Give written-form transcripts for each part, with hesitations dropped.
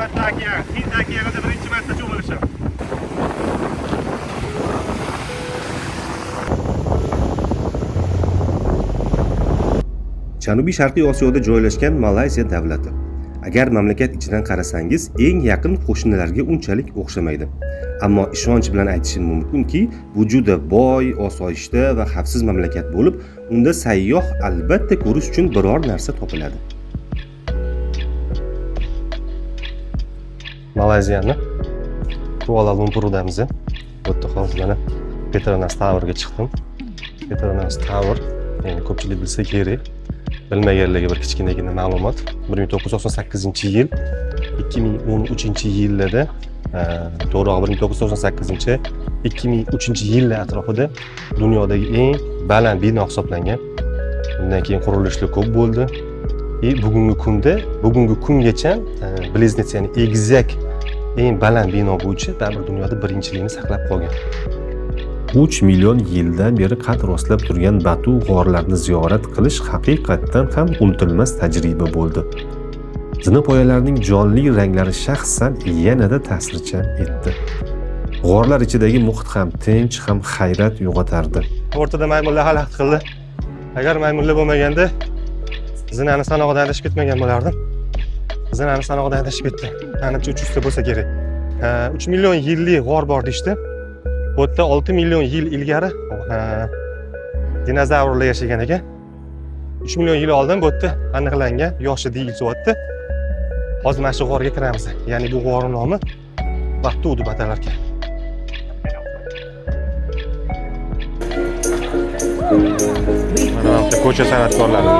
Katta okean, Hind okeanida birinchi marta cho'milishim. Janubiy-sharqiy Osiyoda joylashgan Malayziya davlati. Agar mamlakat ichidan qarasangiz, eng yaqin qo'shnilarga unchalik o'xshamaydi. Ammo ishonch bilan aytishim mumkinki, bu juda boy, osoyishta va xavfsiz mamlakat bo'lib, unda sayyoh albatta ko'rish uchun biror narsa topiladi. Malayziyani Kuala Lumpurdamiz. Bu yerda hozir mana Petronas Tower'ga chiqdim. Petronas Tower, ya'ni ko'pchilik bilsa kerak. Bilmaganlarga bir kichkinagina ma'lumot. 1998-yil, 2013-yillarda, to'g'rirog'i 1998-2003-yillar atrofida dunyodagi eng baland bino hisoblangan. Undan keyin qurilishlar ko'p bo'ldi. Bugungi kungacha Bliznyets, ya'ni egizak eng baland bino bo'yicha baribir dunyoda birinchilikni saqlab qolgan. 3 million yildan beri qad rostlab turgan Batu g'orlarini ziyorat qilish haqiqatdan ham unutilmas tajriba bo'ldi. Zinapoyalarning jonli ranglari shaxsan yanada ta'sirchan etdi. G'orlar ichidagi muhit ham tinch, ham hayrat uyg'otardi. O'rtada maymunlar xalaqit qildi. Agar maymunlar bo'lmaganda zinani sanog'idan adashib ketmagan bo'lardim. Zinani sanog'idan adashib ketdi. Ancha 300 ta bo'lsa kerak. 3 million yillik g'or bor deydi. Bu yerda 6 million yil ilgari dinozavrlar yashagan ekan. 3 million yil oldin bu yerda aniqlangan yoshi deyilyapti. Hozir mana shu g'orga kiramiz. Ya'ni bu g'or nomi Batu deb atalar ekan. Mana bu ko'cha san'atkorlari.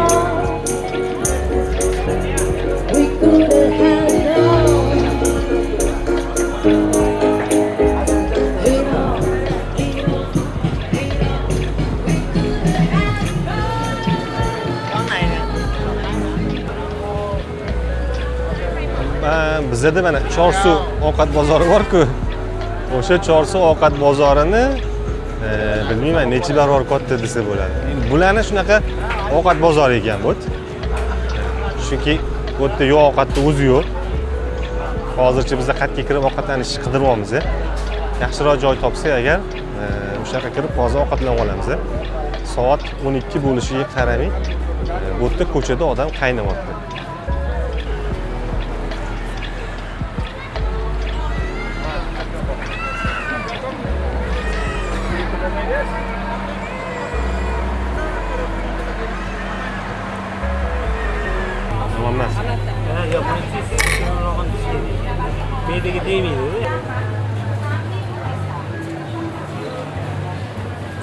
Bizda mana Chorsu ovqat bozori bor-ku. O'sha Chorsu ovqat bozorini bilmayman necha barobar katta desa bo'ladi. Bularni shunaqa ovqat bozori ekan bu. Chunki bu yerda yo'q ovqatni o'zi yo'q. Hozircha biz qayerga kirib ovqatlanish qidiryapmiz. Yaxshiroq joy topsak agar o'shaqa kirib hozir ovqatlanib olamiz. Soat 12 bo'lishiga qaramay bu yerda ko'chada odam qaynayapti.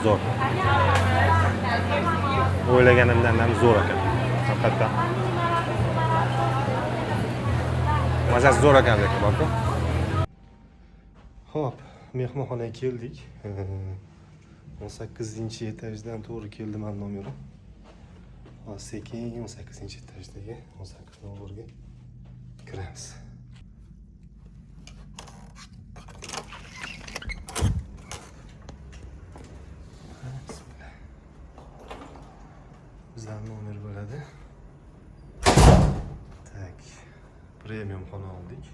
Zo'r. O'ylaganimdan ham zo'r ekan. Haqiqatan. Mazasi zo'r ekan lekin borku. Xo'p, mehmonxonaga keldik. 18-etajdan to'g'ri keldim ham nomerim. Hozir sekin 18-etajdagi 18 nomerga kiramiz. Bizdan nomer bo'ladi. Tak, premium xona oldik.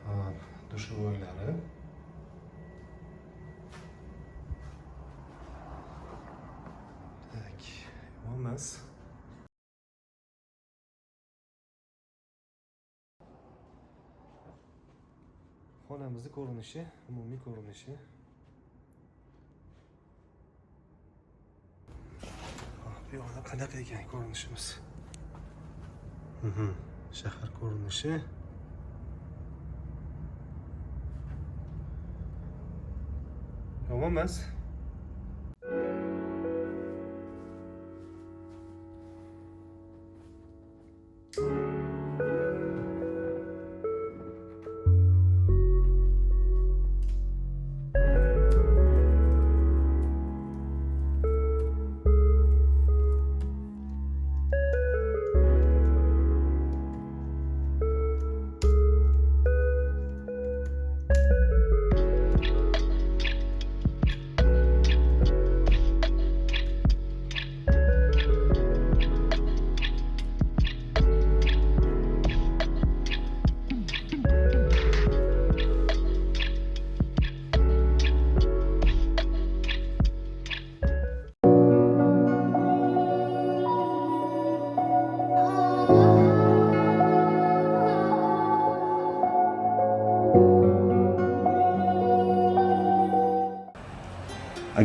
Hop, dushovoylari. Tak, olmaz. Xonamizning ko'rinishi, umumiy ko'rinishi. Bu yoqda qanaqa ekan ko'rinishimiz? Shahar ko'rinishi. Yomon emas.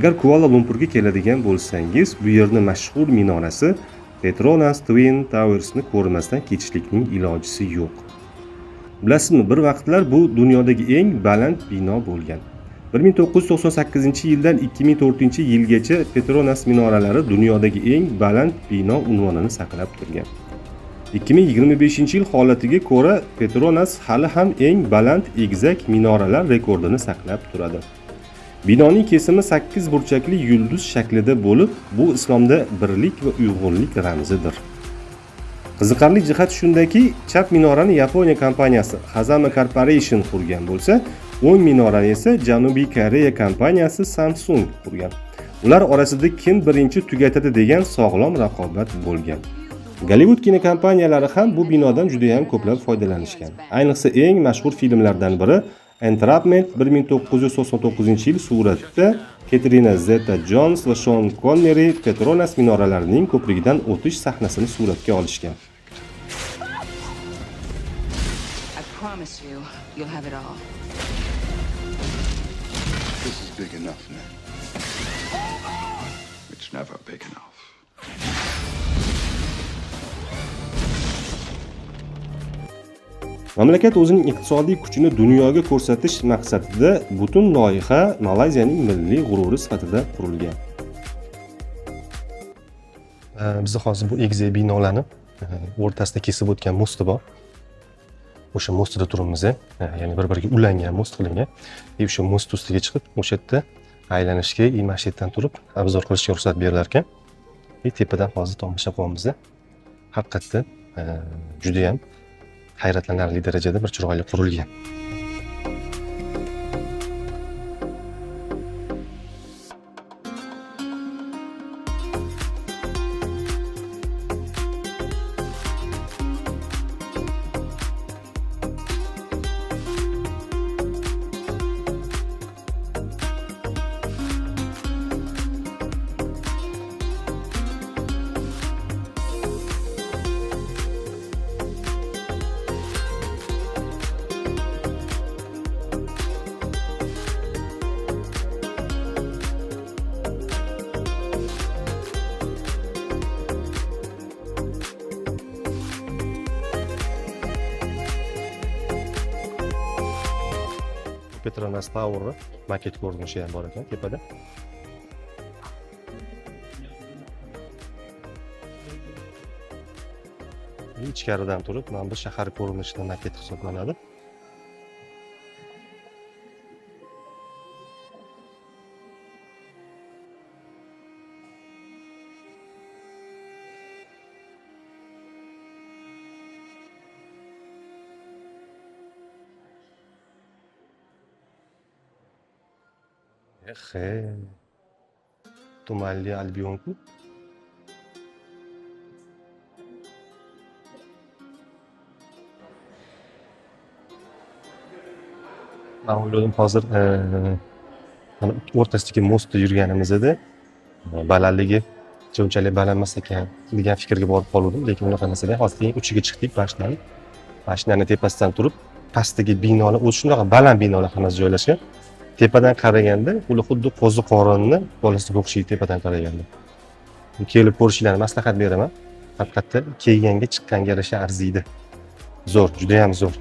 Agar Kuala Lumpurga keladigan bo'lsangiz, bu yerning mashhur minorasi Petronas Twin Towers'ni ko'rmasdan ketishlikning ilojisi yo'q. Bilasizmi, bir vaqtlar bu dunyodagi eng baland bino bo'lgan. 1998-yildan 2004-yilgacha Petronas minoralari dunyodagi eng baland bino unvonini saqlab turgan. 2025-yil holatiga ko'ra Petronas hali ham eng baland egizak minoralar rekordini saqlab turadi. Binoning kesimi 8 burchakli yulduz shaklida bo'lib, bu islomda birlik va uyg'unlik ramzidir. Qiziqarli jihat shundaki, chap minorani Yaponiya kompaniyasi Hazama Corporation qurgan bo'lsa, o'ng minorani esa Janubiy Koreya kompaniyasi Samsung qurgan. Ular orasida kim birinchi tugatadi degan sog'lom raqobat bo'lgan. Gollivud kinokompaniyalari ham bu binodan juda ham ko'plab foydalanishgan. Ayniqsa eng mashhur filmlardan biri Entrapment 1999-yil suratda Katrina Zeta-Jones va Sean Connery Petronas minoralarining ko'prigidan o'tish sahnasini suratga olishgan. I promise you, you'll have it all. This is big enough, Ned. It's never big enough. Mamlakat o'zining iqtisodiy kuchini dunyoga ko'rsatish maqsadida butun loyiha Malayziyaning milliy g'ururi sifatida qurilgan. Biz hozir bu egizak binolarni o'rtasida kesib o'tgan mosti bor. O'sha mostida turibmiz, ya'ni bir-biriga ulangan most qilingan. O'sha most ustiga chiqib, o'sha yerda aylanishga masjiddan turib, obzor qilishga ruxsat berilar ekan. Tepadan hozir tomosha qilyapmiz. Haqiqatdan juda ham hayratlanarli darajada bir chiroyli qurilgan. Petronas Tower maket ko'rinishi ham bor ekan tepada. Ichkaridan turib, mana bu shahar ko'rinishidan maket hisoblanadi. Tumanli Albion-ku. Ben o'yladim hozir mana o'rtasidagi mostda yurganimizda balandligi unchalik baland emas ekan degan fikrga borib qoldim, lekin unaqa emas edi. Hozir uchiga chiqdik mashinaning. Mashinaning tepasidan turib, pastdagi binolar, o'zi shunaqa baland binolar hammasi joylashgan. Tepadan qaraganda, ular xuddi qo'zi qorinni bolasiga o'xshaydi tepadan qaraganda. Kelib ko'rishinglarni maslahat beraman. Haqiqatda kelganga chiqqanga yarasha arziydi. Zo'r, juda ham zo'r.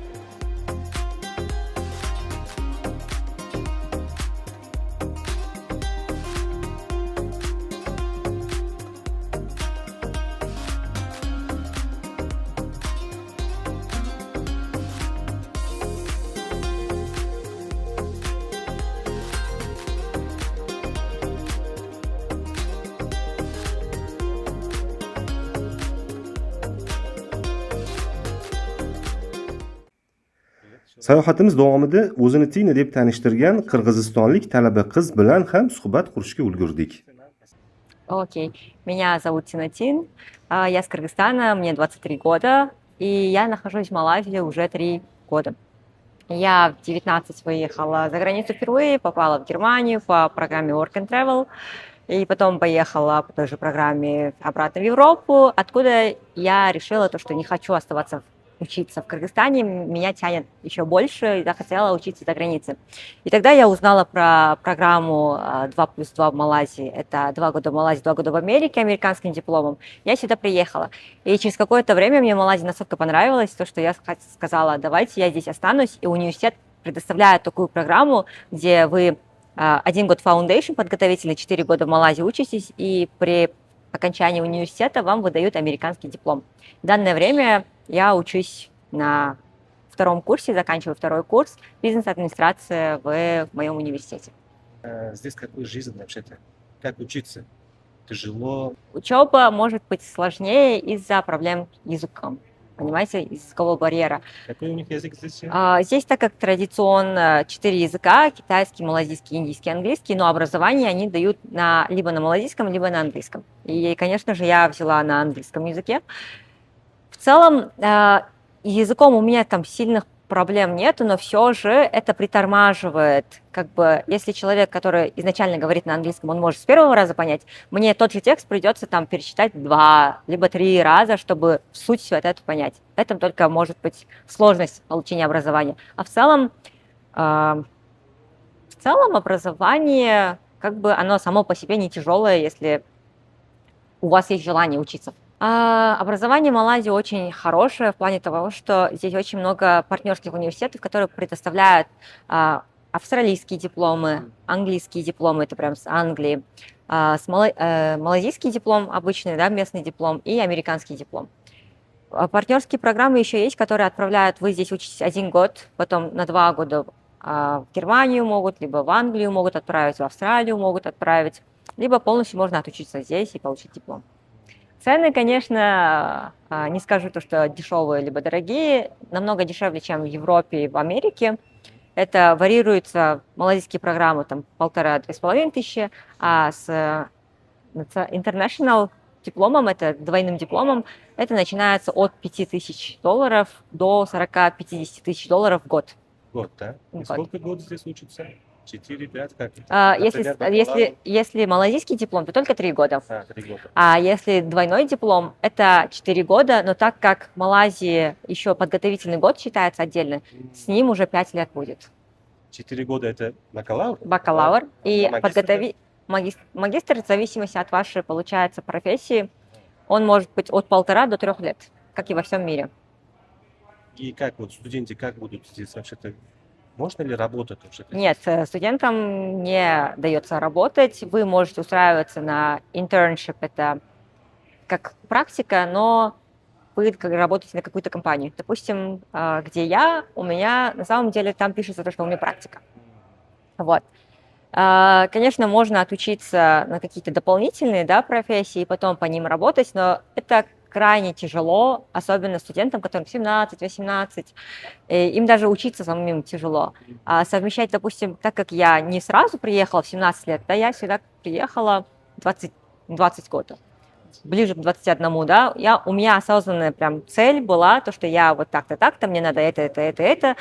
Sayohatimiz davomida o'zini Tina deb tanishtirgan qirg'izistonlik talaba qiz bilan ham suhbat qurishga ulgurdik. Окей, меня зовут Тина Тин, я с Кыргызстана, мне 23 года, и я нахожусь в Малайзии уже 3 года. Я в 19 выехала за границу впервые, попала в Германию по программе Work and Travel, и потом поехала по той же программе обратно в Европу, откуда я решила то, что не хочу оставаться учиться в Кыргызстане, меня тянет еще больше, и я хотела учиться за границей. И тогда я узнала про программу 2+2 в Малайзии. Это 2 года в Малайзии, 2 года в Америке американским дипломом. Я сюда приехала. И через какое-то время мне Малайзия настолько понравилась, то, что я сказала, давайте я здесь останусь, и университет предоставляет такую программу, где вы 1 год foundation подготовительный, 4 года в Малайзии учитесь, и при окончании университета вам выдают американский диплом. В данное время я учусь на 2-м курсе, заканчиваю 2-й курс бизнес-администрация в моем университете. Здесь какая жизнь вообще-то? Как учиться? Тяжело? Учеба может быть сложнее из-за проблем с языком, понимаете, языкового барьера. Какой у них язык здесь? Здесь, так как традиционно 4 языка, китайский, малазийский, индийский, английский, но образование они дают либо на малазийском, либо на английском. И, конечно же, я взяла на английском языке. В целом, языком у меня там сильных проблем нету, но все же это притормаживает. Как бы, если человек, который изначально говорит на английском, он может с первого раза понять, мне тот же текст придется там перечитать 2, либо 3 раза, чтобы суть всего это понять. В этом только может быть сложность получения образования. А в целом образование, как бы оно само по себе не тяжелое, если у вас есть желание учиться. Образование в Малайзии очень хорошее в плане того, что здесь очень много партнерских университетов, которые предоставляют австралийские дипломы, английские дипломы, это прям с Англии, малайзийский диплом обычный, да, местный диплом и американский диплом. Партнерские программы еще есть, которые отправляют, вы здесь учитесь 1 год, потом на 2 года в Германию могут, либо в Англию могут отправить, в Австралию могут отправить, либо полностью можно отучиться здесь и получить диплом. Цены, конечно, не скажу то, что дешевые либо дорогие, намного дешевле, чем в Европе и в Америке. Это варьируется, малайзийские программы там 1500–2500 тысячи, а с international дипломом, это двойным дипломом, это начинается от $5000 до 40–50 тысяч долларов в год. Год, да? И Год. сколько год здесь учатся? 4-5, как? Если малайзийский диплом, то только 3 года. 3 года. А если двойной диплом, это 4 года, но так как в Малайзии еще подготовительный год считается отдельно, с ним уже 5 лет будет. 4 года это бакалавр? Бакалавр. И магистр? магистр, в зависимости от вашей, получается, профессии, он может быть от 1,5 до 3 лет, как и во всем мире. И как вот студенты, как будут здесь вообще-то? Можно ли работать вообще-то? Нет, студентам не дается работать. Вы можете устраиваться на internship, это как практика, но вы работаете на какую-то компанию. Допустим, где у меня на самом деле там пишется то, что у меня практика. Вот. Конечно, можно отучиться на какие-то дополнительные, да, профессии и потом по ним работать, но это крайне тяжело, особенно студентам, которым 17–18, им даже учиться самим тяжело. А совмещать, допустим, так как я не сразу приехала в 17 лет, да, я сюда приехала 20 года, ближе к 21, да, у меня осознанная прям цель была, то, что я вот так-то, мне надо это,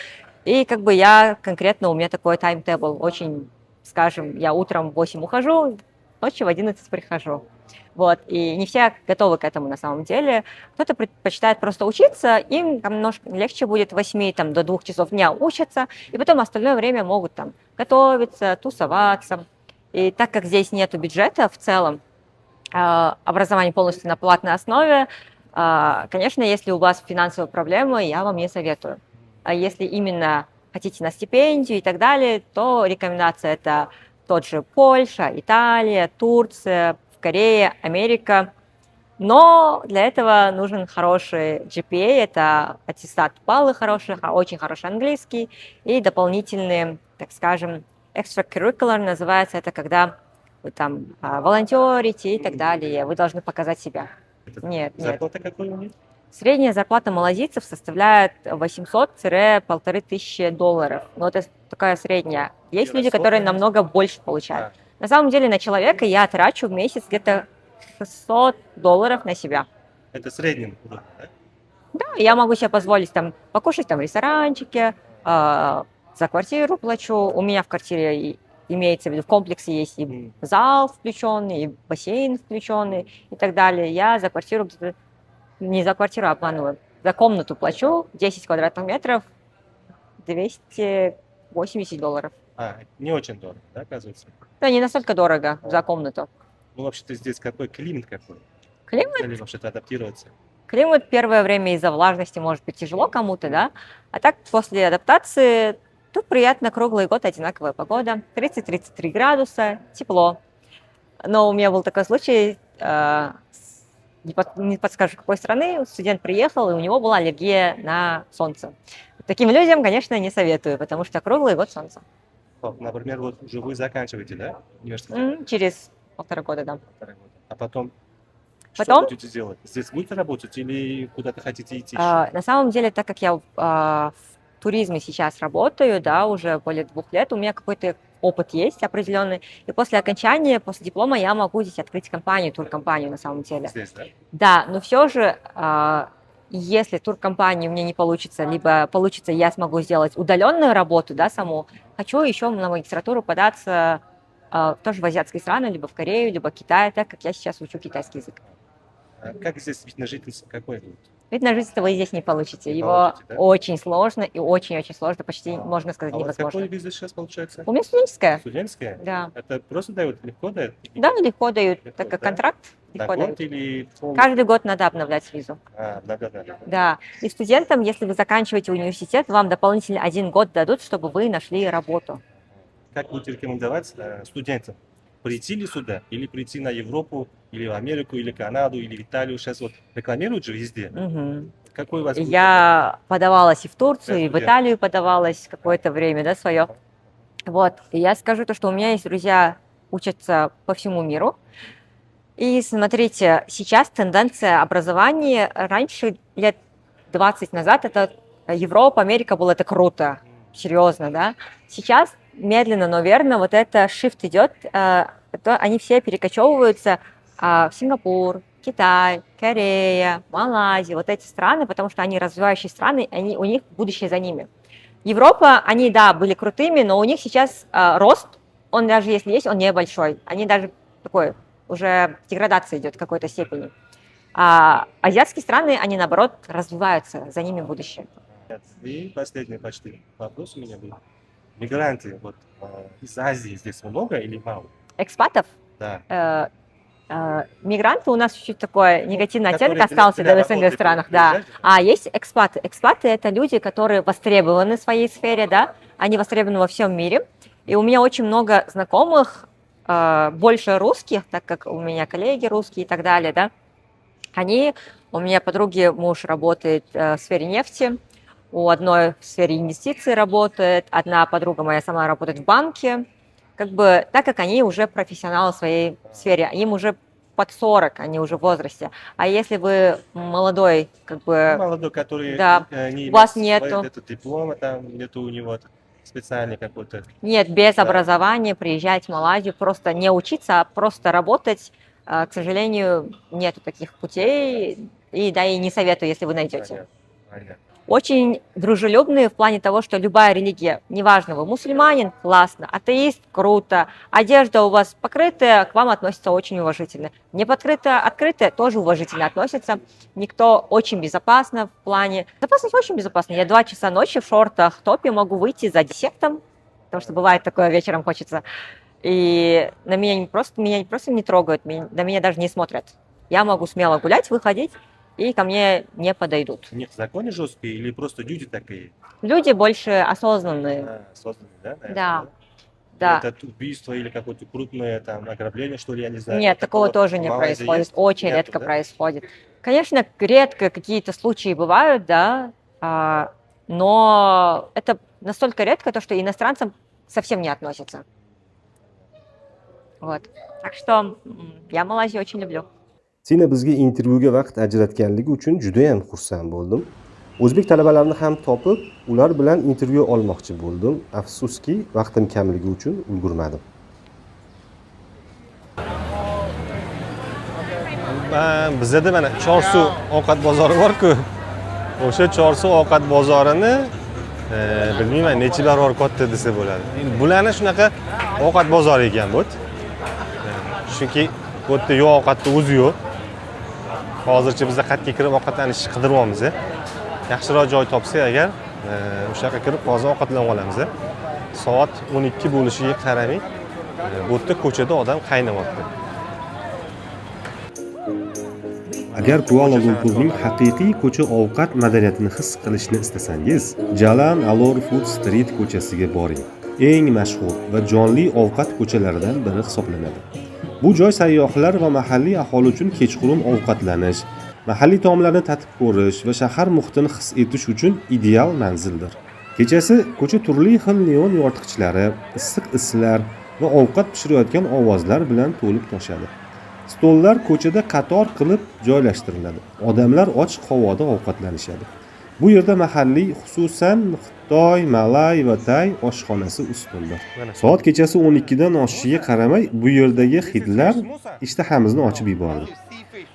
и как бы я конкретно, у меня такой таймтейбл, очень, скажем, я утром в 8 ухожу, ночью в 11 прихожу. Вот, и не все готовы к этому на самом деле. Кто-то предпочитает просто учиться, им там немножко легче будет 8 до 2 часов дня учатся, и потом остальное время могут там готовиться, тусоваться. И так как здесь нету бюджета в целом, образование полностью на платной основе, конечно, если у вас финансовые проблемы, я вам не советую. А если именно хотите на стипендию и так далее, то рекомендация это тот же Польша, Италия, Турция, Корея, Америка. Но для этого нужен хороший GPA, это аттестат баллы хороших, очень хороший английский и дополнительные, так скажем, extracurricular называется это, когда вы там волонтерите и так далее, вы должны показать себя. Нет. Зарплата какой у них? Средняя зарплата малазийцев составляет 800–1500 долларов. Но это такая средняя. Есть люди, которые намного больше получают. На самом деле на человека я трачу в месяц где-то $600 на себя. Это в среднем, да? Да, я могу себе позволить там покушать там в ресторанчике, за квартиру плачу. У меня в квартире имеется в виду в комплексе есть и зал включенный, и бассейн включенный и так далее. Я за квартиру, не за квартиру обманываю. за комнату плачу 10 квадратных метров $280. Не очень дорого, да, оказывается? Да, не настолько дорого за комнату. Ну, вообще-то здесь какой климат какой? Климат? Или вообще-то адаптироваться? Климат первое время из-за влажности может быть тяжело кому-то, да? А так после адаптации тут приятно круглый год одинаковая погода. 30-33 градуса, тепло. Но у меня был такой случай, не подскажу, какой страны, студент приехал, и у него была аллергия на солнце. Таким людям, конечно, не советую, потому что круглый год солнца. Например, вот уже вы заканчиваете, да, университет? Через 1,5 года, да. А потом Потом? что будете делать? Здесь будете работать или куда-то хотите идти? На самом деле, так как я в туризме сейчас работаю, да, уже более 2 лет, у меня какой-то опыт есть определенный, и после окончания, после диплома я могу здесь открыть компанию, туркомпанию на самом деле. Здесь, да? Да, но все же, если туркомпанию у меня не получится, либо получится, я смогу сделать удаленную работу, да, саму, хочу еще на магистратуру податься тоже в азиатские страны, либо в Корею, либо в Китай, так как я сейчас учу китайский язык. А как здесь вид на жительство какой будет? Вид на жительство вы здесь не получите. Не Его получите, да? очень сложно и очень-очень сложно, почти, можно сказать, А вот невозможно. какой виза сейчас получается? У меня студенческая. Студентская? Да. Это просто дают, легко дают? Да, легко дают, Легко, так как да? контракт На легко год дают. или Каждый год надо обновлять визу. Да. Да. И студентам, если вы заканчиваете университет, вам дополнительно 1 год дадут, чтобы вы нашли работу. Как будете рекомендовать студентам? Прийти ли сюда? Или прийти на Европу, или в Америку, или Канаду, или в Италию? Сейчас вот рекламируют же везде. Мгм. Какой у вас будет? Я подавалась и в Турцию, и в Студент. Италию подавалась какое-то время, да, свое. Вот. И я скажу то, что у меня есть друзья, учатся по всему миру. И смотрите, сейчас тенденция образования, раньше, лет 20 назад, это Европа, Америка было это круто, серьезно, да. Сейчас медленно, но верно вот это shift идет, они все перекочевываются в Сингапур, Китай, Корея, Малайзия, вот эти страны, потому что они развивающие страны, у них будущее за ними. Европа, они, да, были крутыми, но у них сейчас рост, он даже если есть, он небольшой. Они даже такой, уже деградация идет в какой-то степени. А азиатские страны, они наоборот развиваются, за ними будущее. И последний почти вопрос у меня был. Мигранты вот, из Азии здесь много или мало? Экспатов, Да. мигранты у нас чуть-чуть такой негативный оттенок Которые остался для в СНГ работы странах, да. приезжают? А есть экспаты. Экспаты это люди, которые востребованы в своей сфере, да, они востребованы во всем мире. И у меня очень много знакомых, больше русских, так как у меня коллеги русские и так далее, да. У меня подруги, муж работает в сфере нефти, у одной в сфере инвестиций работает, одна подруга моя сама работает в банке. Как бы, так как они уже профессионалы в своей сфере, им уже под 40, они уже в возрасте. А если вы молодой, как бы... Молодой, который да, не у вас имеет нету. диплома, там нету у него специальный какой-то. Нет, без Да. образования приезжать в Малайзию, просто не учиться, а просто работать. К сожалению, нету таких путей, и да, и не советую, если вы найдете. Понятно. Очень дружелюбные в плане того, что любая религия, неважно, вы мусульманин, классно, атеист, круто, одежда у вас покрытая, к вам относятся очень уважительно. Не подкрытая, открытая, тоже уважительно относятся. Никто очень безопасно в плане... Безопасность очень безопасна. Я 2 часа ночи в шортах, топе могу выйти за десертом, потому что бывает такое, вечером хочется. И меня не просто не трогают, на меня даже не смотрят. Я могу смело гулять, выходить, и ко мне не подойдут. У них законы жесткие или просто люди такие? Люди больше осознанные. Созданные, да? наверное, Да. Да. Это убийство или какое-то крупное там ограбление, что ли, я не знаю. Нет, такого тоже не в Малайзии происходит. есть? Очень Нету, редко да? происходит. Конечно, редко какие-то случаи бывают, да, но это настолько редко, то, что иностранцам совсем не относятся. Вот. Так что я Малайзию очень люблю. Tina bizga intervyuga vaqt ajratganligi uchun juda ham xursand bo'ldim. O'zbek talabalarni ham topib, ular bilan intervyu olmoqchi bo'ldim. Afsuski, vaqtim kamligi uchun ulgurmadim. Bizda mana Chorsu ovqat bozori bor-ku. O'sha Chorsu ovqat bozorini bilmayman necha barobar katta desa bo'ladi. Endi bularni shunaqa ovqat bozori ekan bu. Chunki bu yerda yo'q ovqatni o'zi yo'q. Hozircha biz qatga kirib ovqatlanishni qidiryapmiz. yaxshiroq joy topsak agar o'sha yoqqa kirib hozir ovqatlanib olamiz. Soat 12 bo'lishiga qaramay bu yerda ko'chada odam qaynamoqda. Agar Kuala-Lumpurning haqiqiy ko'cha ovqat madaniyatini his qilishni istasangiz, Jalan Alor Food Street ko'chasiga boring. Eng mashhur va jonli ovqat ko'chalaridan biri hisoblanadi. Bu joy sayyohlar va mahalliy aholi uchun kechqurun ovqatlanish, mahalliy taomlarni tatib ko'rish va shahar muhitini his etish uchun ideal manzildir. Kechasi ko'cha turli xil neon yoritgichlari, issiq islar va ovqat pishirayotgan ovozlar bilan to'lib toshadi. Stollar ko'chada qator qilib joylashtiriladi. Odamlar ochiq havoda ovqatlanishadi. Bu yerda mahalliy, xususan Xitoy, Malay va Tay oshxonasi ustundir. Soat kechasi 12 dan oshishiga qaramay, bu yerdagi hidlar ishtahamizni ochib yubordi.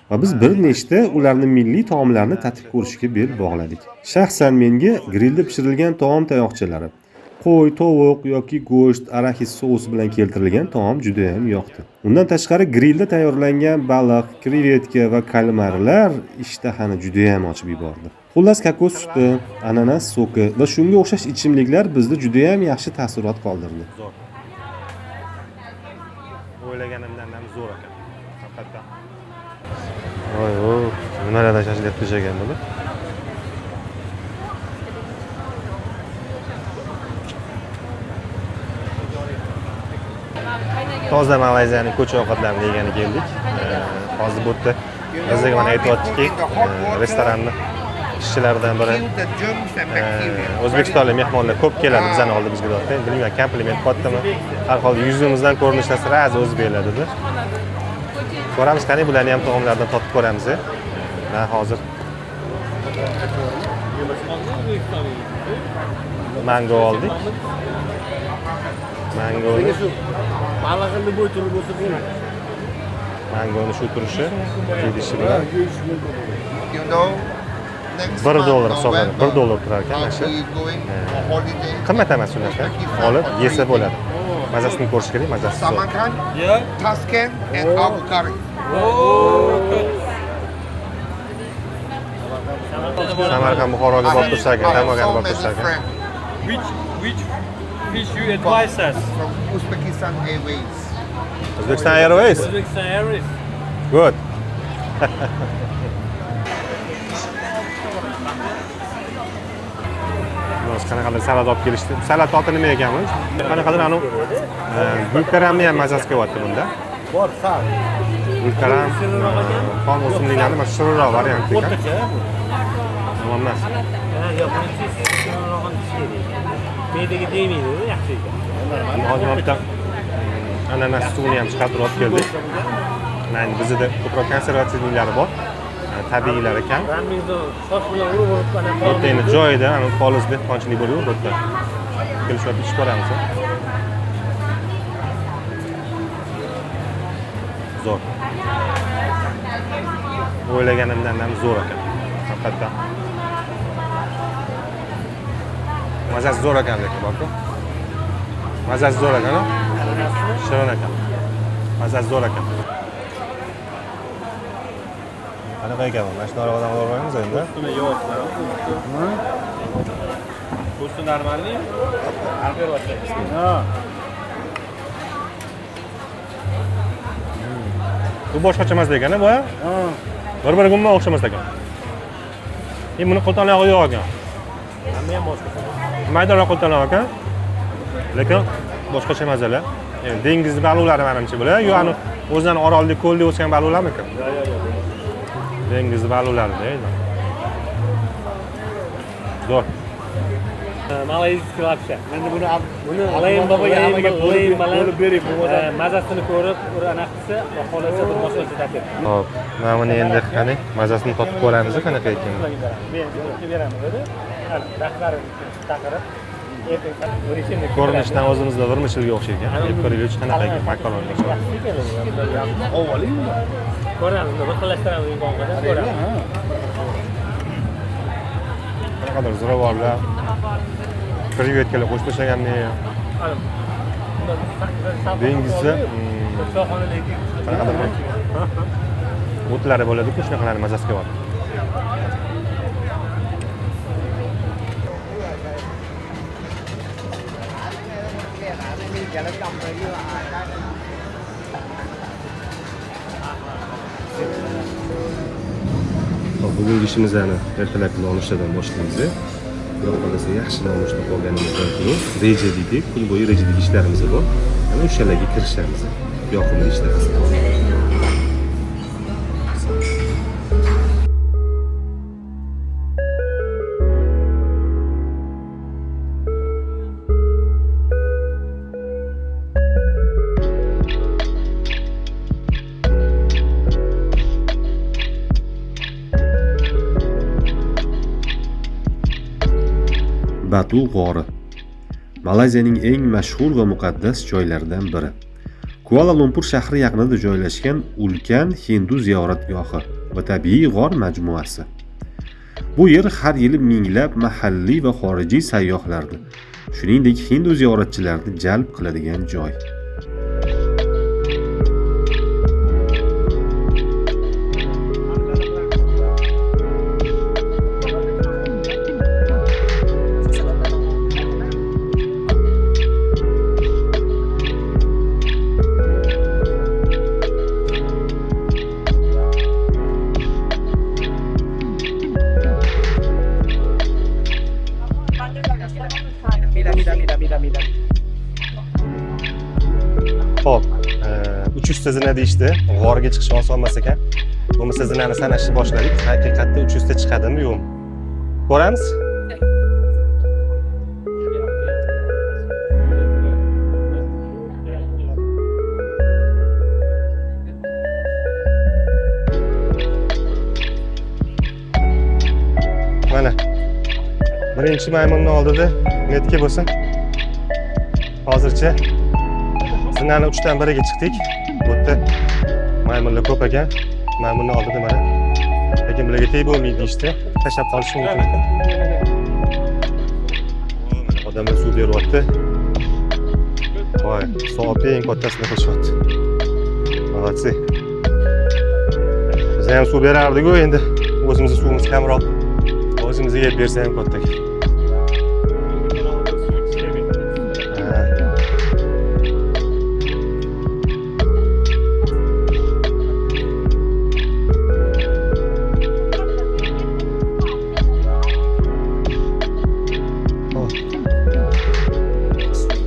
Va biz bir nechta ularning milliy taomlarini tatib ko'rishga bel bog'ladik. Shaxsan menga grillda pishirilgan taom tayoqchalari, qo'y, tovuq yoki go'sht, arahis sous bilan keltirilgan taom juda ham yoqdi. Undan tashqari grillda tayyorlangan baliq, krevetka va kalmarlar ishtahani juda ham ochib yubordi. Xullas, kokos suti, ananas soki va shunga o'xshash ichimliklar bizda juda ham yaxshi taassurot qoldirdi. O'ylaganimdan ham zo'r ekan. Haqiqatan. Voy, nimalardan shashilib tashagan buni? Toza Malayziyaning ko'cha ovqatlarini yegani keldik. Hozir bu yerda bizga mana aytayotdiki, restoranning ishchilaridan biri O'zbekistonlik mehmonlar ko'p keladi bizning oldimizga deyapti. Bilmayman, kompliment qilyaptimi? Har holda yuzimizdan ko'rinishdan sira o'zi beradi dedi. Ko'ramiz qani, bularni ham taomlardan totib ko'ramiz. Mana hozir mango oldik. Mangoni shu turishi, kedishi bilan $1 hisoblanadi. $1 turar ekan mana shu. Qimmat emas unaqa. Olib yesa bo'ladi. Mazasini ko'rish kerak, mazasi. Samarkand, Tashkent and Abu Dhabi. Samarkand Buxoroga borib tursak, Damog'ga borib tursak. Which fish you advise us? From Uzbekistan Airways. Uzbekistan Airways. Uzbekistan Airways. Good. Qanaqadir salat olib kelishdi. Salat oti nima ekanmi? Qanaqadir anu gulkaramni ham mazasi kelyapti bunda. Bor, sal. Gulkaram, xom o'simliklarni mana shirinroq varianti ekan. Tamam emas. Medaga deymaydi, yaxshi ekan. Hozir bitta ananas suvini ham chiqarib olib keldik. Mana bizda ko'proq konservativliklari bor. Tabiiylar ekan. Proteini joyida, ana xolis dehqonchilik bo'lib o'tdi. Kelishib ish ko'ramiz. Zo'r. O'ylaganimdan ham zo'r ekan. Haqiqatan. Mazasi zo'r ekan lekin borku. Mazasi zo'r ekan, shirin ekan. Mazasi zo'r ekan. Qanaqa ekan? Mana shu narxdan olmaymiz endi. Ustini yo'q. Usti normalniy. Ha. Bu boshqacha emas ekan-a bu? Ha. Bir-biriga umuman o'xshamas ekan. Buni qo'ltanog'i yo'q ekan. Hamma ham boshqacha. Maydaroq qo'ltanoq ekan. Lekin boshqacha mazalar. Dengiz balulari menimcha bular. Yo, ani o'zidan orolda ko'lda o'sgan balulami ekan? Dengiz balulari deydi. Zo'r. Malayziya lapsha. Endi buni alayim babaga hammaga bo'lib berib, mazasini ko'rib, anaqa qilsa, xohlasa bir boshqacha taklif. Xo'p, mana buni endi qani mazasini totib ko'ramiz, qanaqa ekan. Men beramiz dedi. Rahbarini chaqirib, ertaga Ko'rinishdan o'zimizda vermishilga o'xshaydi. Yeb ko'raylik qanaqa ekan makaronga. Avvalingmi? Ko'ramiz, bir xillashtiramiz imkonida ko'ramiz. Qanaqadir ziravorlar, krevetkalar qo'shib tashlaganmi? Dengizda qanaqadir o'tlari bo'ladi-ku, shunaqalarni mazasi kelyapti. Bugungi ishimizni ertalabki nonushtadan boshlaymiz. Xudo xolasa yaxshi nonushta qolganimizdan keyin reja deydik, kun bo'yi rejadagi ishlarimiz bor. Ana o'shalarga kirishamiz. Yoqimli ishlar. Batu g'ori Malayziyaning eng mashhur va muqaddas joylaridan biri. Kuala Lumpur shahri yaqinida joylashgan ulkan Hindu ziyoratgohi va tabiiy g'or majmuasi. Bu yer har yili minglab mahalliy va xorijiy sayyohlarni, shuningdek Hindu ziyoratchilarini jalb qiladigan joy. Xo'p, 300 ta zina deyishdi. G'orga chiqish oson emas ekan. Bo'lmasa zinani sanashni boshladik. Haqiqatda 300 ta chiqadimi, yo'qmi? Ko'ramiz. Mana. Birinchi maymunni oldida netga bo'lsin. Hozircha zinani 3 dan biriga chiqdik. Bu yerda maymunlar ko'p ekan. Maymunni oldida mana. Lekin bularga teg bo'lmaydi ishda. Tashlab qolish mumkin ekan. Odamlar suv beryapti. Voy, soatning kattasini qilishyapti. Молодцы. Biz ham suv berardik-ku endi. O'zimizning suvimiz kamroq. O'zimizga yeb bersa ham kattaga.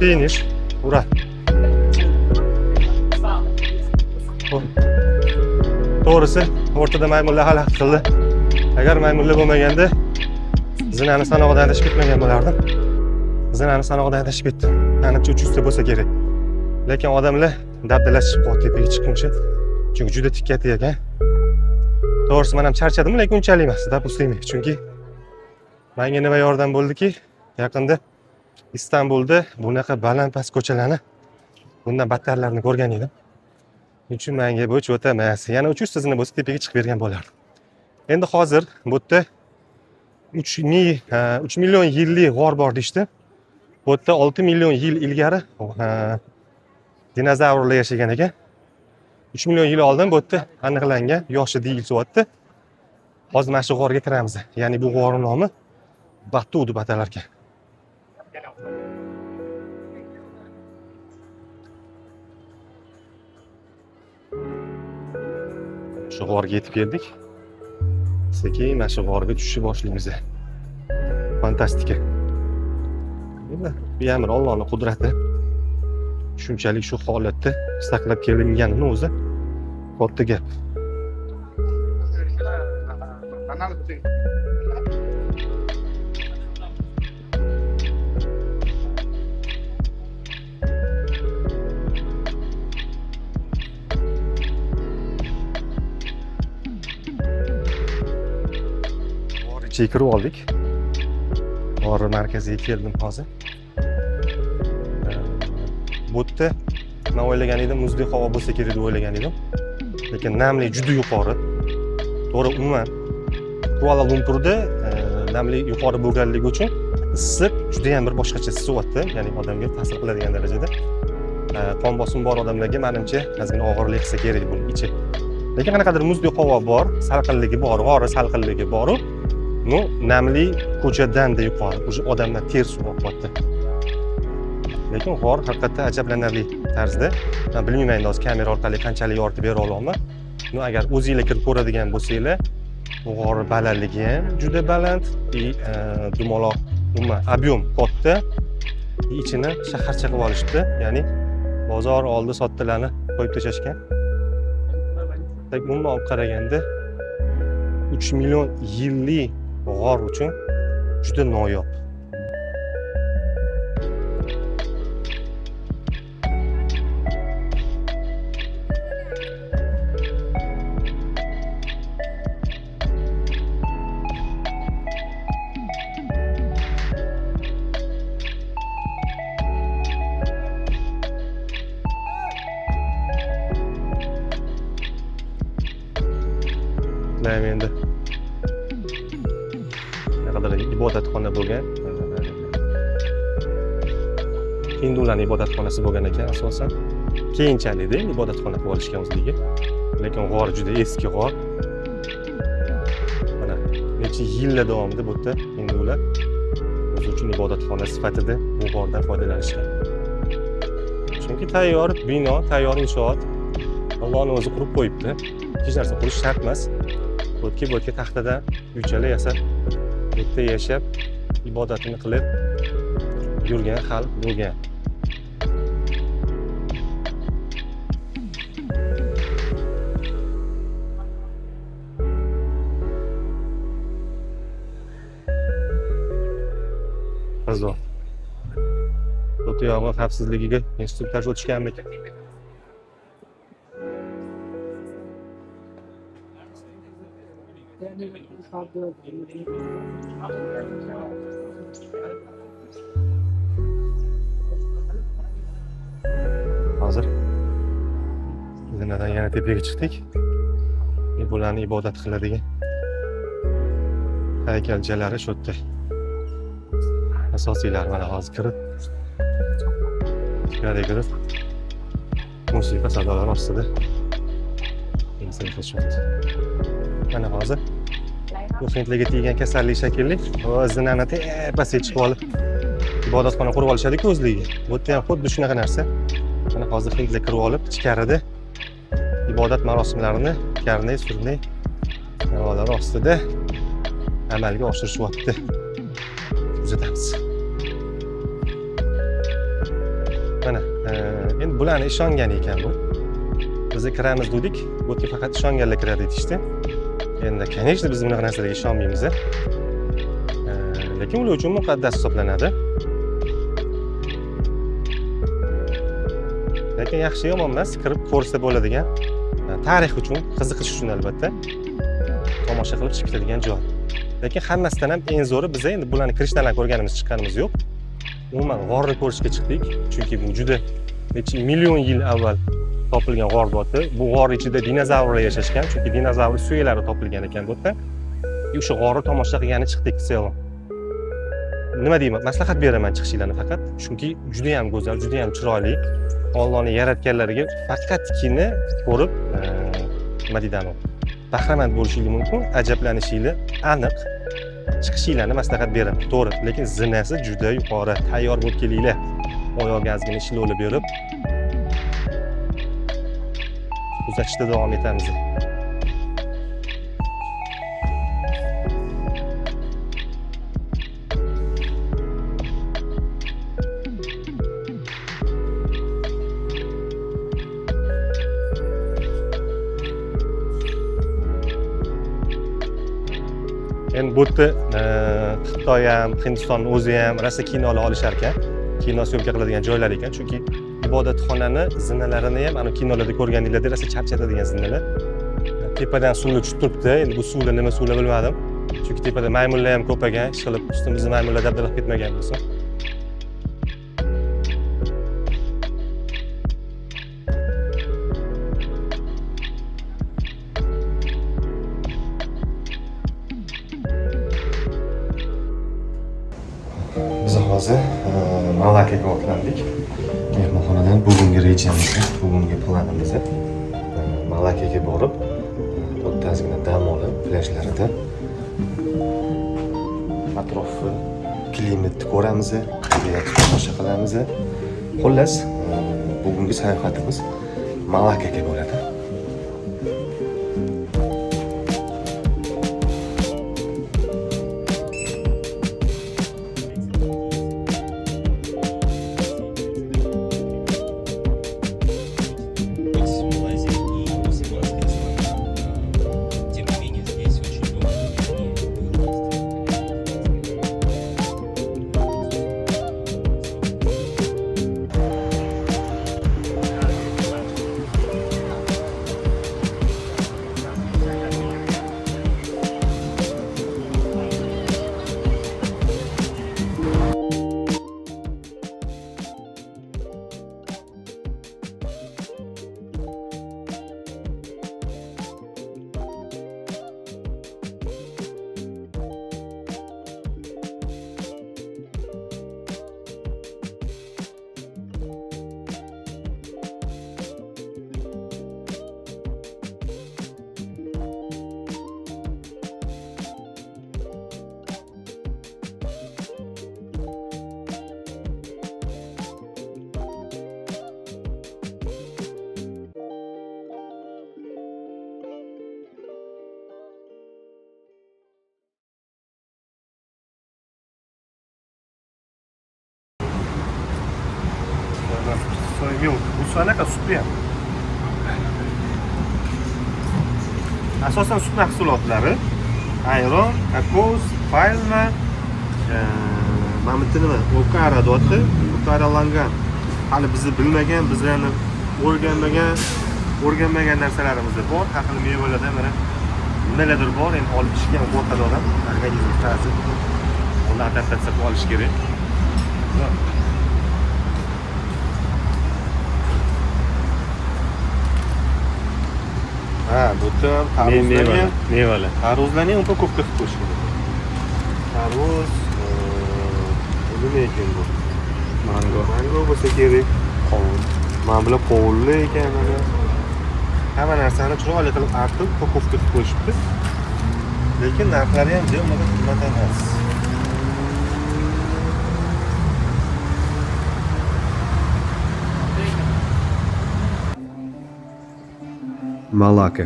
Finish. Ura. To'g'risi, o'rtada maymunlar xalaqit qildi. Agar maymunlar bo'lmaganda zinani sanog'idan tashib ketmagan bo'lardim. Zinani sanog'idan tashib ketdi. Menimcha 300 ta bo'lsa kerak. Lekin odamlar dabdalashib qoldi tepaga chiqquncha. Chunki juda tik katta ekan. To'g'risi men ham charchadim, lekin unchalik emas. Допустим. Chunki menga nima yordam bo'ldiki, yaqinda Istanbulda bunaqa baland-past ko'chalarni bundan battarlarini ko'rgan edim. Uchun menga bu o'ta emas. Yana 300 ta zina bo'lsa tepaga chiqib bergan bo'lardim. Endi hozir bu yerda 3 million yillik g'or bor deyishdi. Bu yerda 6 million yil ilgari dinozavrlar yashagan ekan. 3 million yil oldin bu yerda aniqlangan yoshi deyilyapti. Hozir mana shu g'orga kiramiz. Ya'ni bu g'orning nomi Batu deb atalar ekan. Shu g'orga yetib keldik. Sekin mana shu g'orga tushishni boshlaymiz. Fantastika. Bu ham Allohning qudrati. Shunchalik shu holatda saqlab kelinganini o'zi katta gap. Ichiga kirib oldik. G'or markaziga keldim hozir. Bu yerda men o'ylagan edim, muzdek havo bo'lsa kerak deb o'ylagan edim. Lekin namlik juda yuqori. To'g'ri, umuman Kuala Lumpurda namlik yuqori bo'lganligi uchun issiq juda ham bir boshqacha issiqyapti, ya'ni odamga ta'sir qiladigan darajada. Qon bosimi bor odamlarga menimcha ozgina og'irlik qilsa kerak buning ichi. Lekin qanaqadir muzdek havo bor, salqinligi bor, g'ori salqinligi bor. Bu namli ko'chadan da yuqori, o'sha odamlar ter suv oqyapti. Lekin g'or haqiqatdan ajablanarli tarzda. Men bilmayman hozir kamera orqali qanchalik yoritib bera olaman. No, agar o'zingizlar kirib ko'radigan bo'lsanglar, bu g'or balandligi ham juda baland, dumaloq, umuman ob'yom katta. Ichini shaharcha qilib olishdi, ya'ni bozor oldi sotdilarni qo'yib tashashgan. Umuman olib qaraganda 3 million yillik g'or uchun juda noyob. Endi naqadar ibodatxona bo'lgan. Hindularning ibodatxonasi bo'lgan ekan asosan. Keyinchalik ibodatxona qilib olishgan o'zligi. Lekin g'or juda eski g'or. Mana necha yillar davomida bu yerda hindular o'z uchun ibodatxona sifatida bu g'ordan foydalanishgan. Chunki tayyor bino, tayyor inshoot Allohning o'zi qurib qo'yibdi. Hech narsa qurish shart emas. Bo'tki taxtadan uychalar yasab, bu yerda yashab, ibodatini qilib yurgan xalq bo'lgan. Qazo. O'ta yong'in xavfsizligiga instruktaj o'tishganmi? Hozir zinadan yana tepaga chiqdik. Bularni ibodat qiladigan haykalchalari shu yerda. Asosiylar mana hozir kirib musiqa sadolari ostida mana hozir bu hindlarga teggan kasallik shakilli zinani tepasiga chiqib olib ibodatxona qurib olishadi-ku o'zligiga. Bu yerda ham xuddi shunaqa narsa. Mana hozir hindlar kirib olib ichkarida ibodat marosimlarini karnay surnay navolar ostida amalga oshirishyapti. Kuzatamiz. Mana endi bularni ishongan ekan bu. Biz kiramiz dedik, bu yerga faqat ishonganlar kiradi deyishdi. Endi, конечно, biz bunaqa narsalarga ishonmaymiz. Lekin ular uchun muqaddas hisoblanadi. Lekin yaxshi yomon emas, kirib ko'rsa bo'ladigan, tarix uchun, qiziqish uchun albatta tomosha qilib chiqib ketadigan joy. Lekin hammasidan ham eng zo'ri biz endi bularni kirishdan ko'rganimiz chiqqanimiz yo'q. Umuman g'orni ko'rishga chiqdik, chunki bu juda necha million yil avval topilgan g'or bo'ti. Bu g'or ichida dinozavrlar yashashgan, chunki dinozavr suyaklari topilgan ekan bu yerda. O'sha g'orni tomosha qilgani chiqdik selam. Nima deyman? Maslahat beraman chiqishinglarni faqat, chunki juda ham go'zal, juda ham chiroyli. Allohning yaratganlariga faqatgina ko'rib, nima deyman? Bahramand bo'lishingiz mumkin, ajablanishinglar aniq. Chiqishinglarni maslahat beraman. To'g'ri, lekin zinasi juda yuqori. Tayyor bo'lib kelinglar. Oyog'ingizga ishlovlar berib kuzatishda davom etamiz. Endi bu yerda Xitoy ham, Hindiston o'zi ham rosa kinolar olishar ekan. Kino syomka qiladigan joylar ekan, chunki ibodatxonani zinalarini ham ana kinolarda ko'rganinglarda rosa charchatadigan zinalar. Tepadan suvlar tushib turibdi. Endi bu suvlar nima suvlar bilmadim. Chunki tepada maymunlar ham ko'p ekan, ishqilib ustimizda maymunlar dabdalab ketmagan bo'lsa. Biz hozir Malakaga otlandik. Mehmonxonadan bugungi rejamiz, bugungi planimiz Malakaga borib, o'ttazgina dam olib, plyajlarida atrofni klimatni ko'ramiz, tomosha qilamiz. Xullas, bugungi sayohatimiz Malakkaga bo'ladi. Bu sanaqa sutli ham. Asosan sut mahsulotlari, ayron, kokos, palma, mana bu nima? Okara doti, okaralangan. Hali bizni bilmagan, bizlarni o'rganmagan narsalarimiz bor. Har xil mevalarda mana nimalardir bor, endi olib chiqgan qo'rqadi odam, organizm ta'sir. Uni adaptatsiya qilib olish kerak. Ha, bu ham mevalar. Tarvuzlarni ham upakovka qilib qo'yish kerak. Tarvuz, nima ekan bu? Mango bo'lsa kerak. Qovun. Mana bular qovunli ekan mana. Hamma narsani chiroyli qilib artib, upakovka qilib qo'yishibdi. Lekin narxlari ham juda qimmat emas. Malakka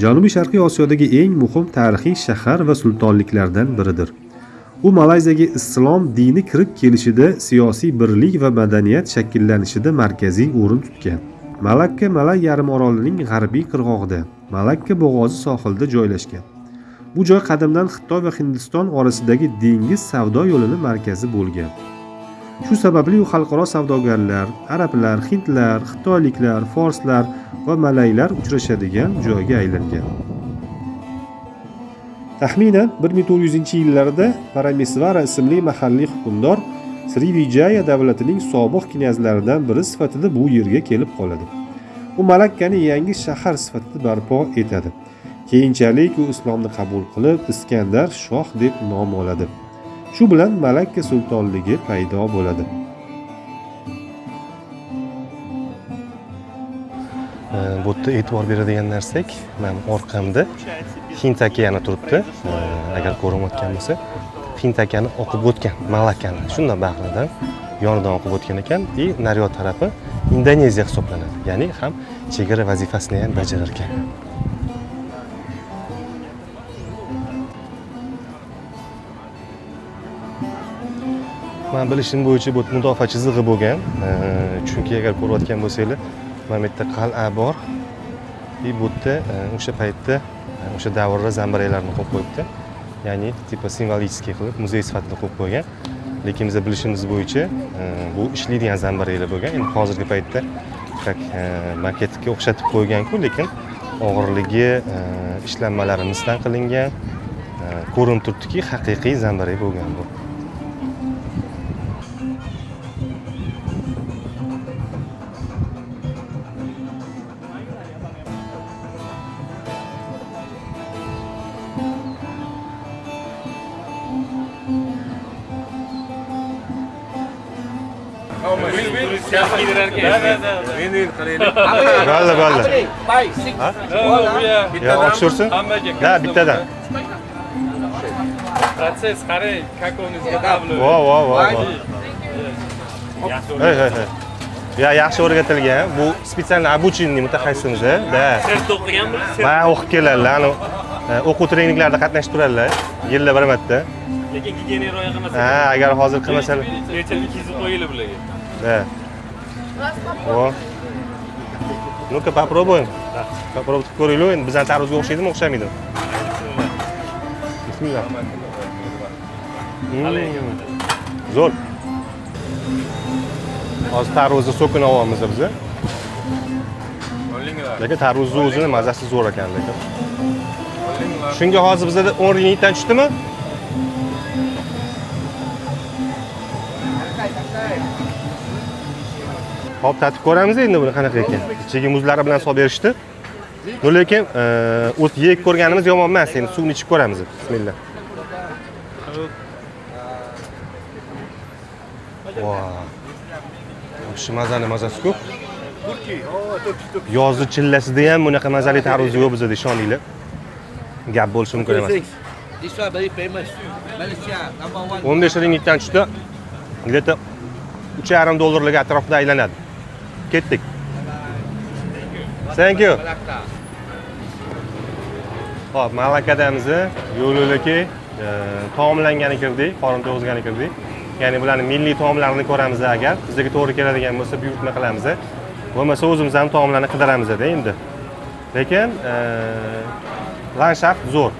Janubiy Sharqiy Osiyodagi eng muhim tarixiy shahar va sultonliklardan biridir. U Malayziyaga islom dini kirib kelishida, siyosiy birlik va madaniyat shakllanishida markaziy o'rin tutgan. Malakka Malay yarim orolining g'arbiy qirg'og'ida, Malakka bo'g'ozi sohilida joylashgan. Bu joy qadimdan Xitoy va Hindiston orasidagi dengiz savdo yo'lini markazi bo'lgan. Shu sababli u xalqaro savdogarlar, arablar, hindlar, xitoyliklar, forslar va malaylar uchrashadigan joyga aylangan. Taxminan 1400-yillarda Paramesvara ismli mahalliy hukmdor Srivijaya davlatining sobiq knyazlaridan biri sifatida bu yerga kelib qoladi. U Malakkani yangi shahar sifatida barpo etadi. Keyinchalik u islomni qabul qilib, Iskandar shoh deb nom oladi. Shu bilan Malakka sultonligi paydo bo'ladi. Bu yerda e'tibor beradigan narsak, men orqamda Hind okeani turibdi. Agar ko'rinayotgan bo'lsa, Hind okeani oqib o'tgan Malakkani. Shundan bahridan yonidan oqib o'tgan ekan, naryot tarafi Indoneziya hisoblanadi. Ya'ni ham chegara vazifasini ham bajarar ekan. Men bilishim bo'yicha bu mudofaa chizig'i bo'lgan. Chunki agar ko'rayotgan bo'lsanglar, mana bu yerda qal'a bor. Bu yerda o'sha paytda o'sha davrda zambaraylarni qo'yib qo'yibdi. Ya'ni tipa simvolический qilib muzey sifatida qo'yib qo'ygan. Lekin biz bilishimiz bo'yicha bu ishlaydigan zambaraylar bo'lgan. Endi hozirgi paytda как maketga o'xshatib qo'ygan-ku, lekin og'irligi, ishlanmalari misdan qilingan. Ko'rinib turibdiki, haqiqiy zambaray bo'lgan bu. Balla. Ya oshursin? Da, bittadan. Protsess qarang, как он изготавливает. Wow. Hey. Ya yaxshi o'rgatilgan. Bu spesial обученный mutaxassisimiz, da. Siz o'qiganmisiz? Men o'qib keladilar, o'quv treninglarda qatnashib turadilar. Yilda bir marta. Lekin gigiyena rioya qilmasa. Ha, agar hozir qilmasalar. Necha kizib qo'yinglar bularga. Да. О. Ну-ка, попробуем. Попробуйте ko'ringlar. Endi bizning tarvuzga o'xshaydimi, o'xshamaydi? Bismillah. Zo'r. Hozir tarvuzni so'kini olyapmiz biz. Lekin tarvuzni o'zini mazasi zo'r ekan lekin. Shunga hozir bizda 10 ringgitdan tushdimi? Hop, tatib ko'ramiz endi buni qanaqa ekan. Ichiga muzlari bilan solib berishdi. Lekin o't yeyib ko'rganimiz yomon emas. Endi suvni ichib ko'ramiz. Bismillah. Vau. Shu mazasi ko'p. Yozni chillasida ham bunaqa mazali tarvuz yo'q bizda, ishoninglar. Gap bo'lishi mumkin emas. This one very famous. Malaysia number 1. 15 ringgitdan tushdi. Leta $3.5 atrofida aylanadi. Ketdik. Thank you. Hop, Malakadamiz, yo'lolaki taomlangani kirdik, qorin to'yg'izgani kirdik. Ya'ni bularning milliy taomlarini ko'ramiz agar bizga to'g'ri keladigan bo'lsa, buyurtma qilamiz. Bo'lmasa o'zimiz ham taomlarni qidiramiz-da endi. Lekin landshaft zo'r.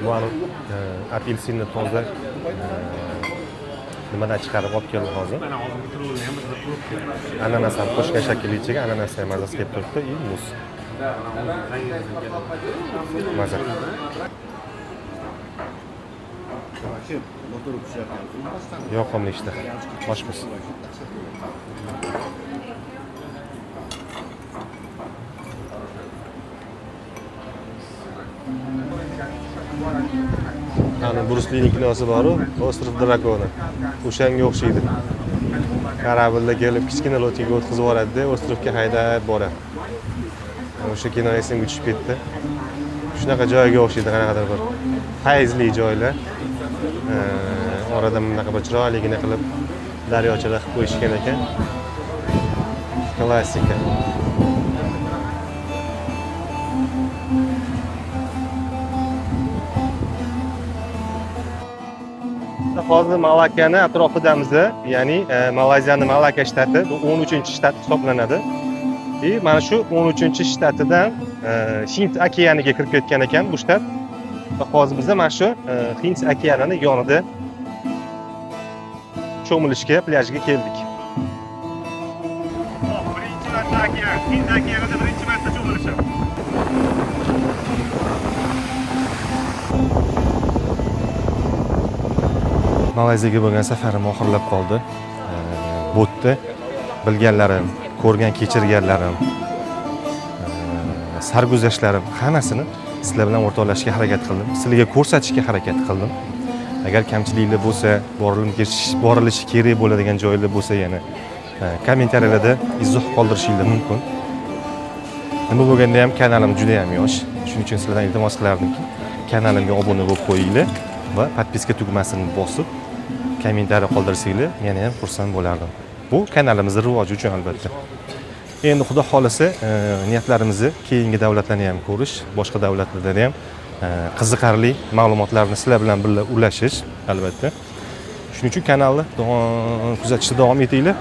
Bu apelsinni toza nimadan chiqarib olib keldi hozir. Ananas ham qo'shgan shakilli ichiga ananas ham mazasi kelib turibdi, и muz. Maza. Yoqimli ishda. Boshmiz. Ana Bruce Lee'ning kinosi bor-ku, Ostrov Drakona. O'shanga o'xshaydi. Karabilda kelib kichkina lotikaga o'tkazib yuboradi-da, ostrovga haydab boradi. O'sha kino esimga tushib ketdi. Shunaqa joyga o'xshaydi, qanaqadir bir fayzli joylar. Orada bunaqa bir chiroyligina qilib daryochalar qilib qo'yishgan ekan. Klassika. Hozir Malakani atrofidamiz, ya'ni Malayziyaning Malaka shtati, bu 13-shtat hisoblanadi. Mana shu 13-shtatidan Hind okeaniga kirib ketgan ekan bu shtat. Va hozir biz mana shu Hind okeanining yonida cho'milishga, plyajga keldik. Birinchi marta okean, Hind okeanida birinchi marta cho'milishim. Malayziyaga bo'lgan safarim oxirlab qoldi. Botda bilganlarim, ko'rgan kechirganlarim, sarguzashtlarim hammasini sizlar bilan o'rtoqlashishga harakat qildim. Sizlarga ko'rsatishga harakat qildim. Agar kamchiliklar bo'lsa, borilishi kerak bo'ladigan joylar bo'lsa, yana kommentariyalarda izoh qoldirishinglar mumkin. Nima bo'lganda ham kanalim juda ham yosh. Shuning uchun sizlardan iltimos qilardimki, kanalimga obuna bo'lib qo'yinglar va podpiska tugmasini bosib kommentariy qoldirsanglar, meni ham xursand bo'lardim. Bu kanalimizning rivoji uchun albatta. Endi xudo xolasa, niyatlarimizni keyingi davlatlarni ham ko'rish, boshqa davlatlarda ham qiziqarli ma'lumotlarni sizlar bilan birga ulashish albatta. Shuning uchun kanalni kuzatishda davom etinglar.